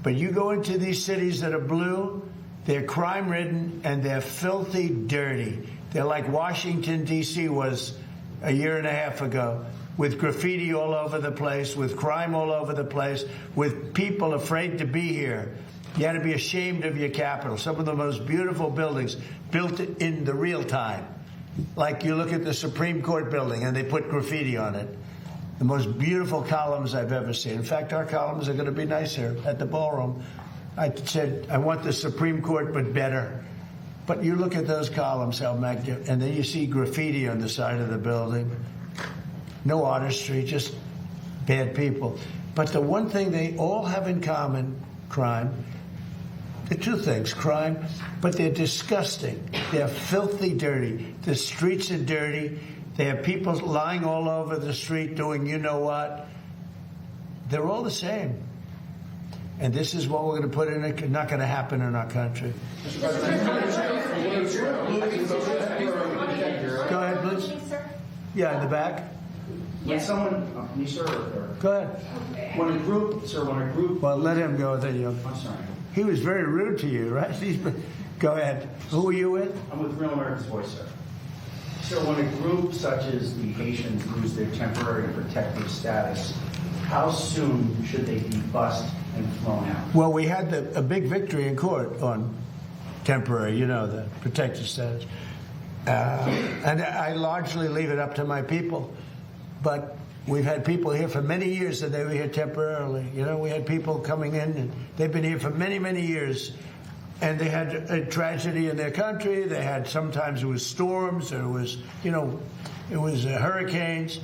But you go into these cities that are blue, they're crime-ridden, and they're filthy dirty. They're like Washington, D.C. was a year and a half ago, with graffiti all over the place, with crime all over the place, with people afraid to be here. You had to be ashamed of your capital. Some of the most beautiful buildings built in the real time. Like you look at the Supreme Court building and they put graffiti on it. The most beautiful columns I've ever seen. In fact, our columns are going to be nicer at the ballroom. I said, I want the Supreme Court, but better. But you look at those columns, how magnificent, and then you see graffiti on the side of the building. No artistry, just bad people. But the one thing they all have in common, crime. The two things, crime, but they're disgusting. They're filthy dirty. The streets are dirty. They have people lying all over the street doing you know what. They're all the same. And this is what we're going to put in it. Not going to happen in our country. Go ahead, please. Yeah, in the back. When someone, me, sir, or, go ahead. When a group. Well, let him go. Then you. I'm sorry. He was very rude to you, right? Go ahead. Who are you with? I'm with Real America's Voice, sir. So when a group such as the Haitians lose their temporary protective status, how soon should they be bussed and flown out? Well, we had a big victory in court on temporary, you know, the protective status. And I largely leave it up to my people. But we've had people here for many years and they were here temporarily. You know, we had people coming in and they've been here for many, many years. And they had a tragedy in their country. They had, sometimes it was storms, or it was, you know, it was hurricanes.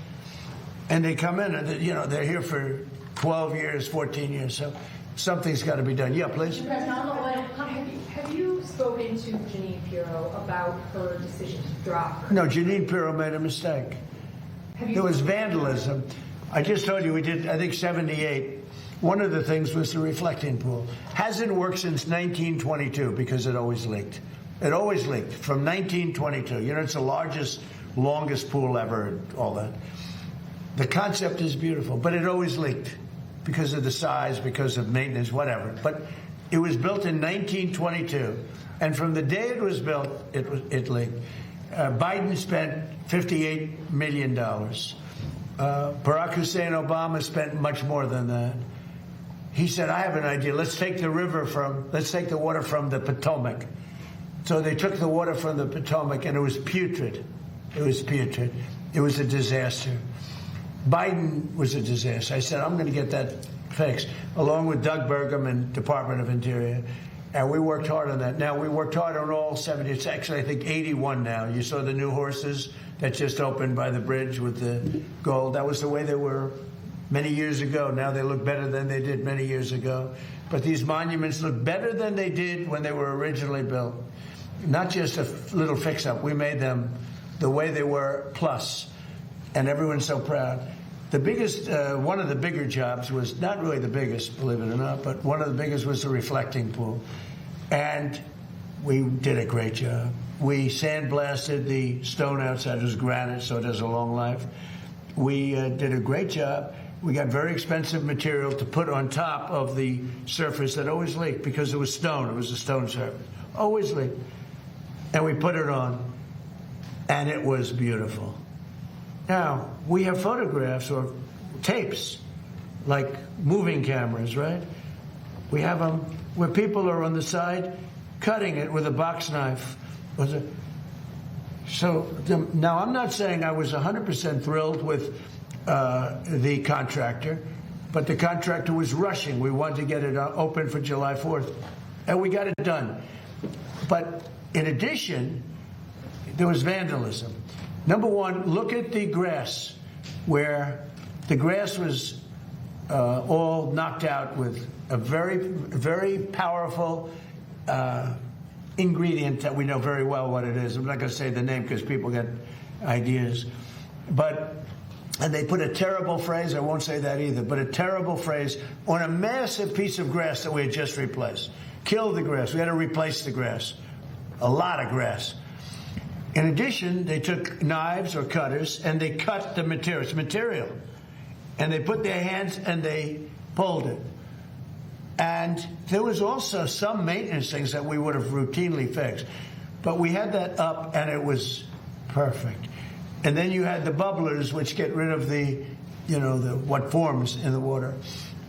And they come in and, you know, they're here for 12 years, 14 years. So something's got to be done. Yeah, please. Mr. President, on the line, have you spoken to Jeanine Pirro about her decision to drop her? No, Jeanine Pirro made a mistake. There was vandalism. I just told you we did, I think, 78. One of the things was the reflecting pool. Hasn't worked since 1922 because it always leaked. It always leaked from 1922. You know, it's the largest, longest pool ever and all that. The concept is beautiful, but it always leaked because of the size, because of maintenance, whatever. But it was built in 1922, and from the day it was built, it leaked. Biden spent $58 million. Barack Hussein Obama spent much more than that. He said, I have an idea. Let's take the water from the Potomac. So they took the water from the Potomac, and it was putrid. It was putrid. It was a disaster. Biden was a disaster. I said, I'm going to get that fixed, along with Doug Burgum and Department of Interior. And we worked hard on that. Now, we worked hard on all 70. It's actually, I think, 81 now. You saw the new horses that just opened by the bridge with the gold. That was the way they were many years ago. Now they look better than they did many years ago. But these monuments look better than they did when they were originally built. Not just a little fix-up. We made them the way they were, plus. And everyone's so proud. The biggest, one of the bigger jobs was, not really the biggest, believe it or not, but one of the biggest was the reflecting pool. And we did a great job. We sandblasted the stone outside. It was granite, so it has a long life. We did a great job. We got very expensive material to put on top of the surface that always leaked because it was stone. It was a stone surface. Always leaked. And we put it on, and it was beautiful. Now, we have photographs or tapes, like moving cameras, right? We have them where people are on the side, cutting it with a box knife. Now, I'm not saying I was 100% thrilled with the contractor, but the contractor was rushing. We wanted to get it open for July 4th, and we got it done. But in addition, there was vandalism. Number one, look at the grass, where the grass was all knocked out with a very, very powerful ingredient that we know very well what it is. I'm not going to say the name because people get ideas. And they put a terrible phrase, I won't say that either, but a terrible phrase on a massive piece of grass that we had just replaced. Kill the grass. We had to replace the grass. A lot of grass. In addition, they took knives or cutters and they cut the material. It's material. And they put their hands and they pulled it. And there was also some maintenance things that we would have routinely fixed. But we had that up and it was perfect. And then you had the bubblers, which get rid of what forms in the water.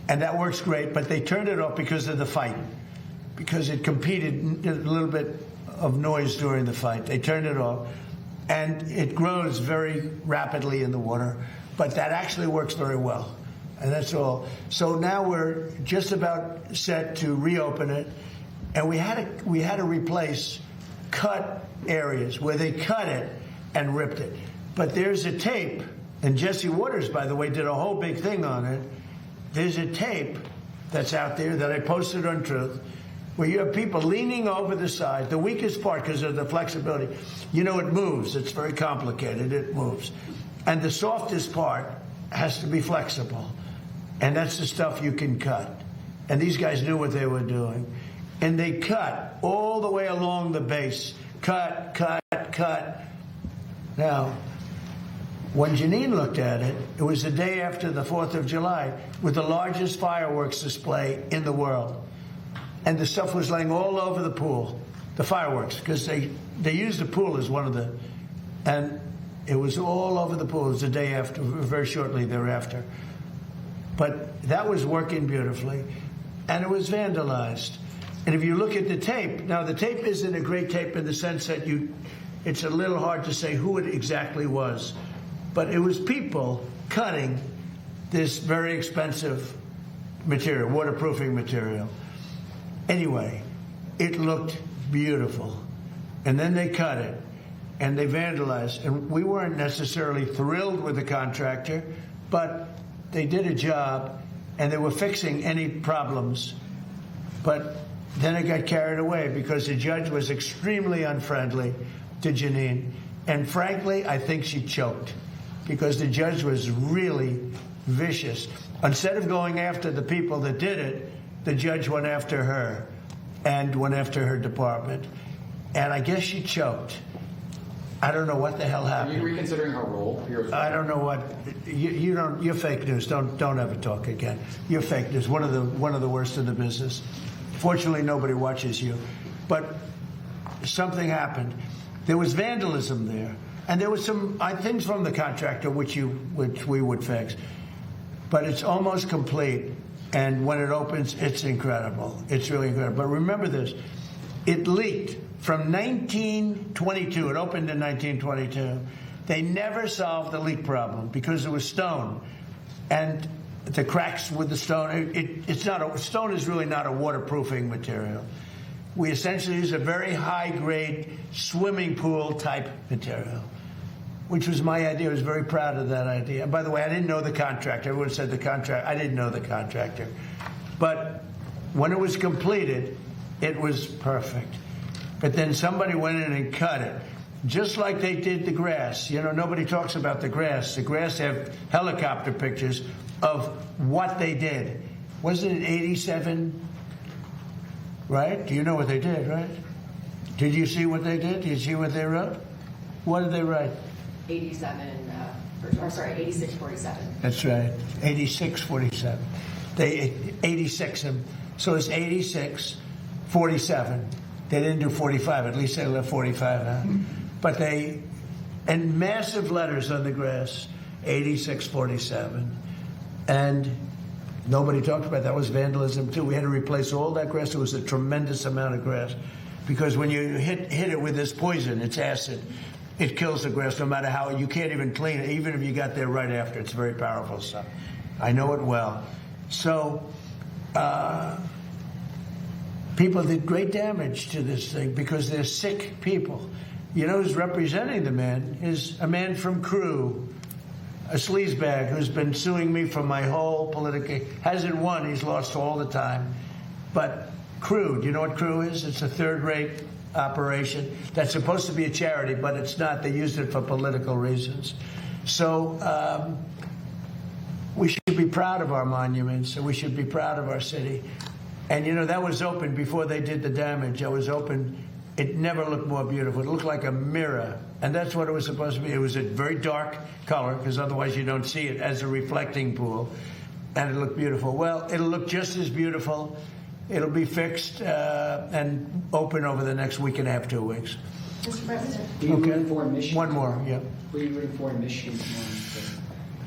And that works great, but they turned it off because of the fight. Because it competed a little bit of noise during the fight. They turned it off. And it grows very rapidly in the water. But that actually works very well. And that's all. So now we're just about set to reopen it. And we had to replace cut areas where they cut it and ripped it. But there's a tape, and Jesse Waters, by the way, did a whole big thing on it. There's a tape that's out there that I posted on Truth, where you have people leaning over the side. The weakest part, because of the flexibility, it moves. It's very complicated. It moves. And the softest part has to be flexible. And that's the stuff you can cut. And these guys knew what they were doing. And they cut all the way along the base. Cut, cut, cut. Now, when Janine looked at it, it was the day after the 4th of July with the largest fireworks display in the world. And the stuff was laying all over the pool, the fireworks, because they used the pool as one of the, and it was all over the pool. It was the day after, very shortly thereafter. But that was working beautifully, and it was vandalized. And if you look at the tape, now the tape isn't a great tape in the sense that it's a little hard to say who it exactly was. But it was people cutting this very expensive material, waterproofing material. Anyway, it looked beautiful. And then they cut it, and they vandalized. And we weren't necessarily thrilled with the contractor, but they did a job, and they were fixing any problems. But then it got carried away because the judge was extremely unfriendly to Janine. And frankly, I think she choked because the judge was really vicious. Instead of going after the people that did it, the judge went after her and went after her department. And I guess she choked. I don't know what the hell happened. Are you reconsidering her role here? I don't know what you don't. You're fake news. Don't ever talk again. You're fake news. One of the worst in the business. Fortunately, nobody watches you. But something happened. There was vandalism there, and there was some things from the contractor which we would fix. But it's almost complete, and when it opens, it's incredible. It's really incredible. But remember this: it leaked from 1922. It opened in 1922. They never solved the leak problem because it was stone, and the cracks with the stone. Stone is really not a waterproofing material. We essentially use a very high-grade swimming pool type material, which was my idea. I was very proud of that idea. And by the way, I didn't know the contractor. Everyone said the contractor. I didn't know the contractor. But when it was completed, it was perfect. But then somebody went in and cut it, just like they did the grass. Nobody talks about the grass. The grass have helicopter pictures of what they did. Wasn't it 87? Right? Do you know what they did, right? Did you see what they did? Did you see what they wrote? What did they write? 8647. That's right. 8647. They 86 them. So it's 8647. They didn't do 45. At least they left 45 out. But and massive letters on the grass, 8647. And nobody talked about that. Was vandalism too. We had to replace all that grass. It was a tremendous amount of grass. because when you hit it with this poison, it's acid, it kills the grass no matter how, you can't even clean it, even if you got there right after. It's very powerful stuff. I know it well. So people did great damage to this thing because they're sick people. You know who's representing the man is a man from Crew, a sleazebag who's been suing me for my whole political, hasn't won, he's lost all the time. But Crew, do you know what Crew is? It's a third-rate operation that's supposed to be a charity, but it's not. They used it for political reasons. So we should be proud of our monuments, and we should be proud of our city. And, you know, that was open before they did the damage. It was open. It never looked more beautiful. It looked like a mirror. And that's what it was supposed to be. It was a very dark color, because otherwise you don't see it, as a reflecting pool. And it looked beautiful. Well, it'll look just as beautiful. It'll be fixed and open over the next week and a half, 2 weeks. Mr. President, were you rooting for in Michigan? One more, yeah. Were you rooting for in Michigan?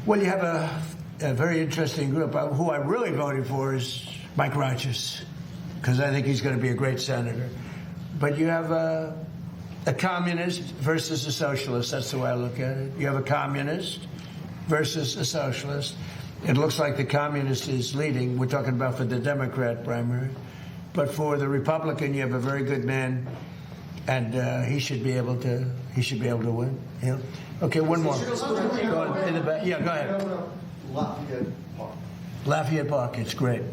Well, you have a very interesting group. Who I'm really voting for is Mike Rogers, because I think he's going to be a great senator. But you have a communist versus a socialist. That's the way I look at it. You have a communist versus a socialist. It looks like the communist is leading. We're talking about for the Democrat primary. But for the Republican, you have a very good man, and he should be able to win. Yeah. Okay, one more. Go in the back. Yeah, go ahead. Lafayette Park. Lafayette Park, it's great.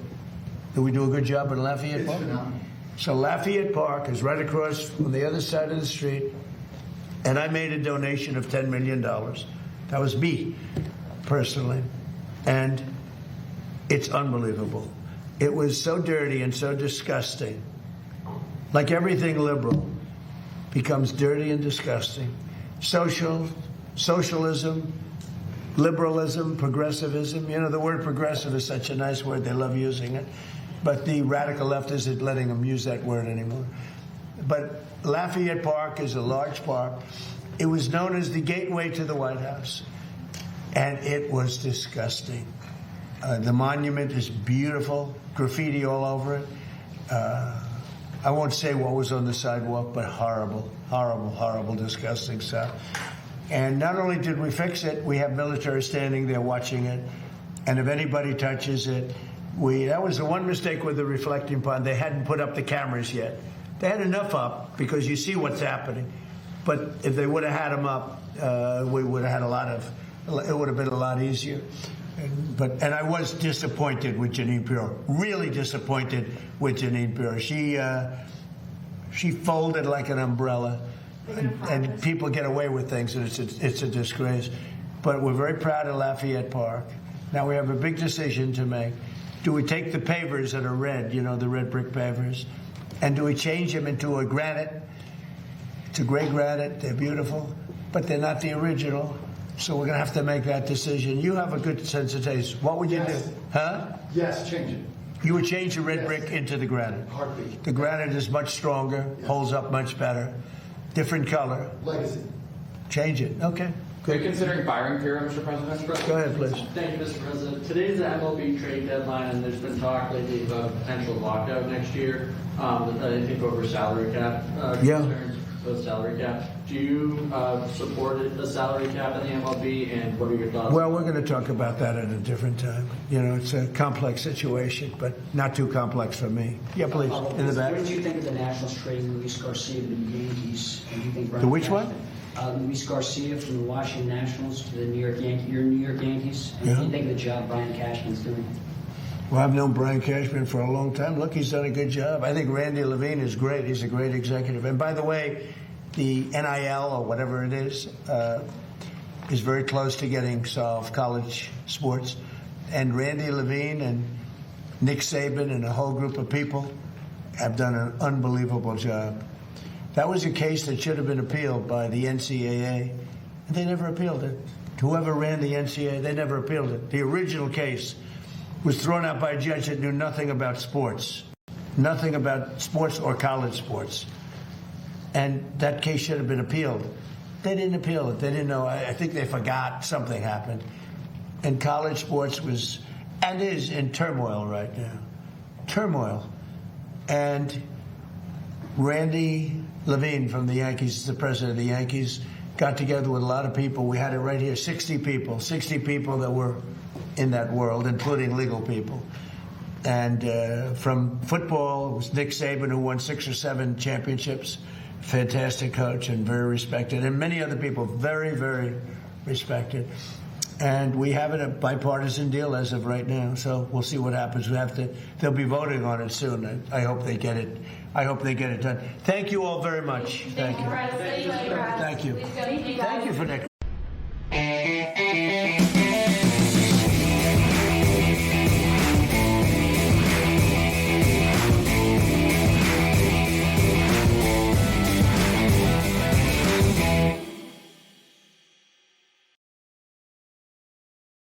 Do we do a good job in Lafayette Park? Phenomenal. So Lafayette Park is right across from the other side of the street, and I made a donation of $10 million. That was me, personally. And it's unbelievable. It was so dirty and so disgusting. Like everything liberal becomes dirty and disgusting. Socialism, liberalism, progressivism. You know, the word progressive is such a nice word. They love using it. But the radical left isn't letting them use that word anymore. But Lafayette Park is a large park. It was known as the gateway to the White House. And it was disgusting. The monument is beautiful, graffiti all over it. I won't say what was on the sidewalk, but horrible, horrible, horrible, disgusting stuff. And not only did we fix it, we have military standing there watching it. And if anybody touches it, that was the one mistake with the reflecting pond. They hadn't put up the cameras yet. They had enough up because you see what's happening. But if they would have had them up, we would have had it would have been a lot easier. And I was disappointed with Jeanine Pirro, really disappointed with Jeanine Pirro. She folded like an umbrella, and people get away with things, and it's a disgrace. But we're very proud of Lafayette Park. Now we have a big decision to make. Do we take the pavers that are red, you know, the red brick pavers, and do we change them into a granite? It's a gray granite. They're beautiful, but they're not the original. So we're going to have to make that decision. You have a good sense of taste. What would you do? Huh? Yes, change it. You would change the red brick into the granite. Heartbeat. The granite is much stronger, holds up much better. Different color. Legacy. Change it. Okay. Are you considering firing Pirro, Mr. President? Go ahead, please. Thank you, Mr. President. Today's the MLB trade deadline, and there's been talk lately about a potential lockout next year. I think over salary cap. Concerns with salary cap. Do you support a salary cap in the MLB, and what are your thoughts? Well, we're going to talk about that at a different time. You know, it's a complex situation, but not too complex for me. Yeah, please, in the back. What did you think of the Nationals trading Luis Garcia to the Yankees? And do you think Brian The which one? Luis Garcia from the Washington Nationals to the New York Yankees. And what do you think of the job Brian Cashman's doing? Well, I've known Brian Cashman for a long time. Look, he's done a good job. I think Randy Levine is great. He's a great executive. And by the way, the NIL or whatever it is very close to getting solved, college sports. And Randy Levine and Nick Saban and a whole group of people have done an unbelievable job. That was a case that should have been appealed by the NCAA, and they never appealed it. Whoever ran the NCAA, they never appealed it. The original case was thrown out by a judge that knew nothing about sports or college sports. And that case should have been appealed. They didn't appeal it. They didn't know. I think they forgot something happened. And college sports was and is in turmoil right now. Turmoil. And Randy Levine from the Yankees, the president of the Yankees, got together with a lot of people. We had it right here, 60 people that were in that world, including legal people. And from football, it was Nick Saban, who won 6 or 7 championships. Fantastic coach and very respected. And many other people, very, very respected. And we have a bipartisan deal as of right now. So we'll see what happens. They'll be voting on it soon. I hope they get it. I hope they get it done. Thank you all very much. Thank you. Thank you. Thank you for that.